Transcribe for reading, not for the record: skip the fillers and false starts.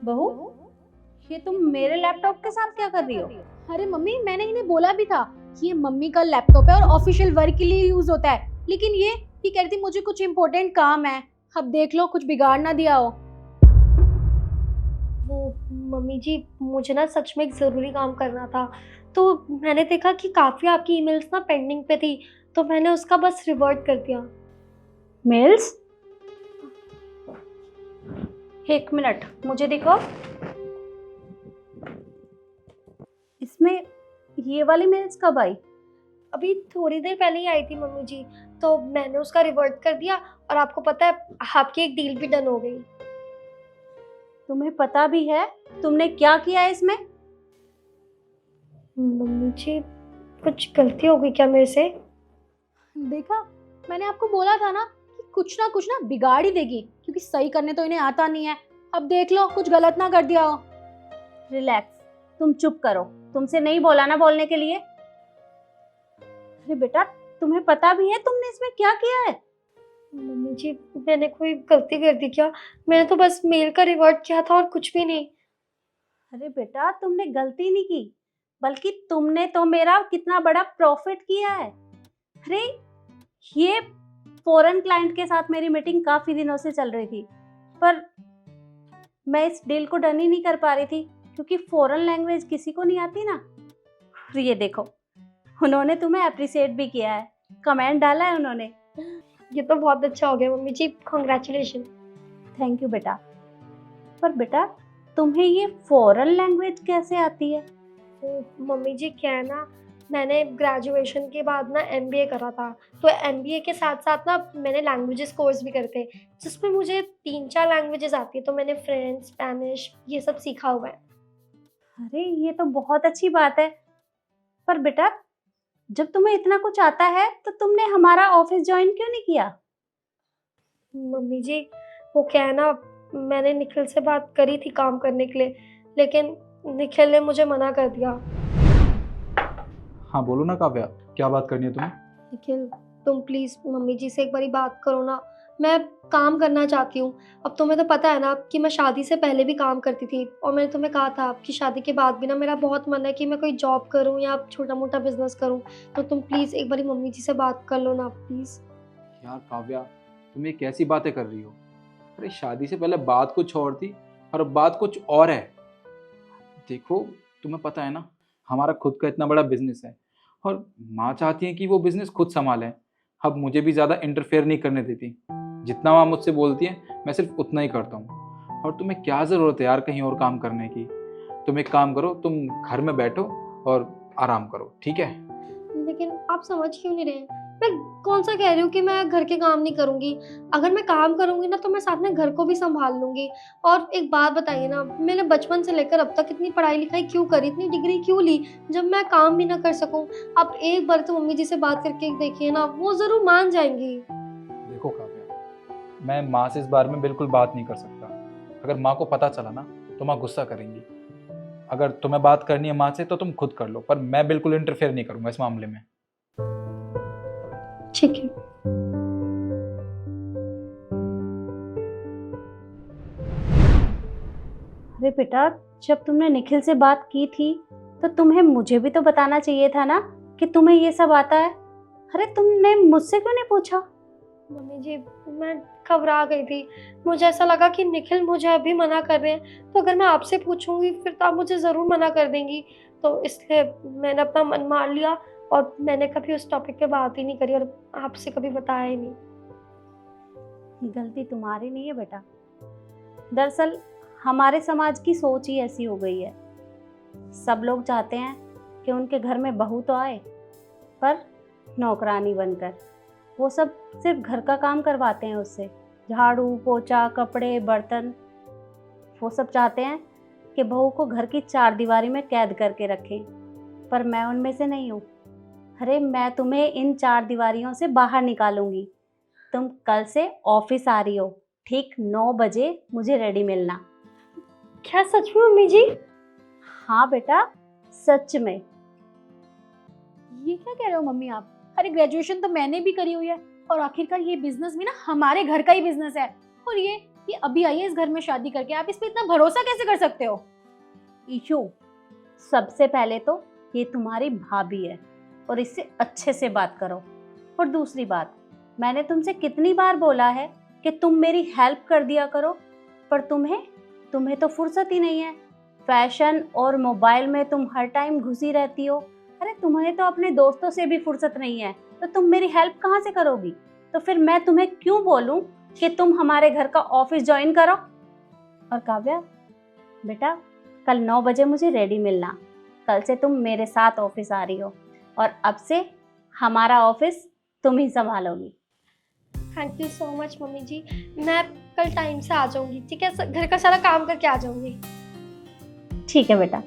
बहू, ये तुम मेरे लैपटॉप के साथ क्या कर रही हो? अरे मम्मी, मैंने इन्हें बोला भी था कि ये मम्मी का लैपटॉप है और ऑफिशियल वर्क के लिए यूज होता है, लेकिन ये कह रही थी मुझे कुछ इम्पोर्टेंट काम है। अब देख लो कुछ बिगाड़ ना दिया हो। वो मम्मी जी, मुझे ना सच में एक ज़रूरी काम करना था। तो मैंने देखा कि काफ़ी आपकी ईमेल्स ना पेंडिंग पे थी, तो मैंने उसका बस रिवर्ट कर दिया। मेल्स? एक मिनट, मुझे देखो। इसमें ये वाली मेल्स कब आई? अभी थोड़ी देर पहले ही आई थी मम्मी जी, तो मैंने उसका रिवर्ट कर दिया और आपको पता है आपकी एक डील भी डन हो गई। तुम्हें पता भी है तुमने क्या किया है इसमें? मम्मी जी, कुछ गलती हो गई क्या मेरे से? देखा, मैंने आपको बोला था ना कि कुछ ना बिगाड़ ही देगी, क्योंकि सही करने तो इन्हें आता नहीं है। अब देख लो कुछ गलत ना कर दिया हो। रिलैक्स, तुम चुप करो। तुमसे नहीं बोला ना बोलने के लिए। अरे बेटा, तुम्हें पता भी है तुमने इसमें क्या किया है? मम्मी जी, मैंने कोई गलती कर दी क्या? मैंने तो बस मेल का रिवर्ट किया था और कुछ भी नहीं। अरे बेटा, तुमने गलती नहीं की, बल्कि तुमने तो मेरा कितना बड़ा प्रॉफिट किया है। अरे, ये फॉरेन क्लाइंट के साथ मेरी मीटिंग काफी दिनों से चल रही थी, पर मैं इस डील को डन ही नहीं कर पा रही थी, क्योंकि फॉरेन लैंग्वेज किसी को नहीं आती ना। और ये देखो, उन्होंने तुम्हें अप्रिशिएट भी किया है, कमेंट डाला है उन्होंने। ये तो बहुत अच्छा हो गया mummy ji, congratulation. Thank you बेटा। पर बेटा, तुम्हें ये फॉरेन लैंग्वेज कैसे आती है? तो मम्मी जी क्या है ना, मैंने ग्रेजुएशन के बाद ना एमबीए करा था। तो एमबीए के साथ साथ ना मैंने लैंग्वेजेस कोर्स भी करे थे, जिसमें मुझे 3-4 लैंग्वेजेस आती है। तो मैंने फ्रेंच, स्पेनिश ये सब सीखा हुआ है। अरे, ये तो बहुत अच्छी बात है। पर बेटा, जब तुम्हें इतना कुछ आता है तो तुमने हमारा ऑफिस ज्वाइन क्यों नहीं किया? मम्मी जी, वो क्या है ना, मैंने निखिल से बात करी थी काम करने के लिए, लेकिन निखिल ने मुझे मना कर दिया। हाँ बोलो ना काव्या, क्या बात करनी है तुम्हें? निखिल, तुम प्लीज़ मम्मी जी से एक बारी बात करो ना। मैं काम करना चाहती हूँ। अब तुम्हें तो पता है ना कि मैं शादी से पहले भी काम करती थी, और मैंने तुम्हें कहा था कि शादी के बाद भी ना मेरा बहुत मन है कि मैं कोई जॉब करूँ या छोटा-मोटा बिज़नेस करूँ। तो तुम प्लीज़ एक बारी मम्मी जी से बात कर लो ना प्लीज़। यार काव्या, तुम ये कैसी बातें कर रही हो? अरे शादी से पहले बात कुछ और थी और अब बात कुछ और है। देखो, तुम्हें पता है ना, हमारा खुद का इतना बड़ा बिजनेस है और माँ चाहती है कि वो बिजनेस खुद संभालें। अब मुझे भी ज़्यादा इंटरफेयर नहीं करने देती। जितना माँ मुझसे बोलती है मैं सिर्फ उतना ही करता हूँ। और तुम्हें क्या ज़रूरत है यार कहीं और काम करने की? तुम एक काम करो, तुम घर में बैठो और आराम करो, ठीक है? लेकिन आप समझ क्यों नहीं रहे? मैं कौन सा कह रही हूँ कि मैं घर के काम नहीं करूँगी। अगर मैं काम करूँगी ना तो मैं साथ में घर को भी सँभाल लूँगी। और एक बात बताइए ना, मैंने बचपन से लेकर अब तक इतनी पढ़ाई-लिखाई क्यों करी, इतनी डिग्री क्यों ली, जब मैं काम भी ना कर सकूँ? आप एक बार तो मम्मी जी से बात करके देखिए ना, वो ज़रूर मान जाएँगी। देखो काव्या, मैं माँ से इस बारे में बिल्कुल बात नहीं कर सकता। अगर माँ को पता चला ना तो माँ गुस्सा करेंगी। अगर तुम्हें बात करनी है माँ से तो तुम खुद कर लो, पर मैं बिल्कुल इंटरफेयर नहीं करूंगा इस मामले में। ठीक है। अरे बेटा, जब तुमने निखिल से बात की थी तो तुम्हें मुझे भी तो बताना चाहिए था ना कि तुम्हें ये सब आता है। अरे, तुमने मुझसे क्यों नहीं पूछा? मम्मी जी, मैं घबरा गई थी। मुझे ऐसा लगा कि निखिल मुझे अभी मना कर रहे हैं, तो अगर मैं आपसे पूछूँगी फिर तो आप मुझे ज़रूर मना कर देंगी। तो इसलिए मैंने अपना मन मार लिया और मैंने कभी उस टॉपिक पे बात ही नहीं करी और आपसे कभी बताया ही नहीं। गलती तुम्हारी नहीं है बेटा। दरअसल हमारे समाज की सोच ही ऐसी हो गई है। सब लोग चाहते हैं कि उनके घर में बहू तो आए, पर नौकरानी बनकर। वो सब सिर्फ घर का काम करवाते हैं उससे, झाड़ू पोछा कपड़े बर्तन। वो सब चाहते हैं कि बहू को घर की चार दीवारी में कैद करके रखें, पर मैं उनमें से नहीं हूँ। अरे, मैं तुम्हें इन चार दीवारियों से बाहर निकालूंगी। तुम कल से ऑफिस आ रही हो, ठीक 9 बजे मुझे रेडी मिलना। क्या सच में मम्मी जी? हाँ बेटा, सच में। ये क्या कह रहे हो मम्मी आप? अरे ग्रेजुएशन तो मैंने भी करी हुई है, और आखिरकार ये बिजनेस भी ना हमारे घर का ही बिजनेस है। और ये ये अभी आई है इस घर में शादी करके, आप इस पे इतना भरोसा कैसे कर सकते हो? ईशू, सबसे पहले तो ये तुम्हारी भाभी है और इससे अच्छे से बात करो। और दूसरी बात, मैंने तुमसे कितनी बार बोला है कि तुम मेरी हेल्प कर दिया करो, पर तुम्हें तो फुर्सत ही नहीं है। फैशन और मोबाइल में तुम हर टाइम घुसी रहती हो। अरे तुम्हें तो अपने दोस्तों से भी फुर्सत नहीं है, तो तुम मेरी हेल्प कहाँ से करोगी? तो फिर मैं तुम्हें क्यों बोलूँ कि तुम हमारे घर का ऑफिस ज्वाइन करो? और काव्या बेटा, कल 9 बजे मुझे रेडी मिलना। कल से तुम मेरे साथ ऑफिस आ रही हो और अब से हमारा ऑफिस तुम ही संभालोगी। Thank you so much mummy ji, मैं कल टाइम से आ जाऊंगी, ठीक है? घर का सारा काम करके आ जाऊंगी। ठीक है बेटा।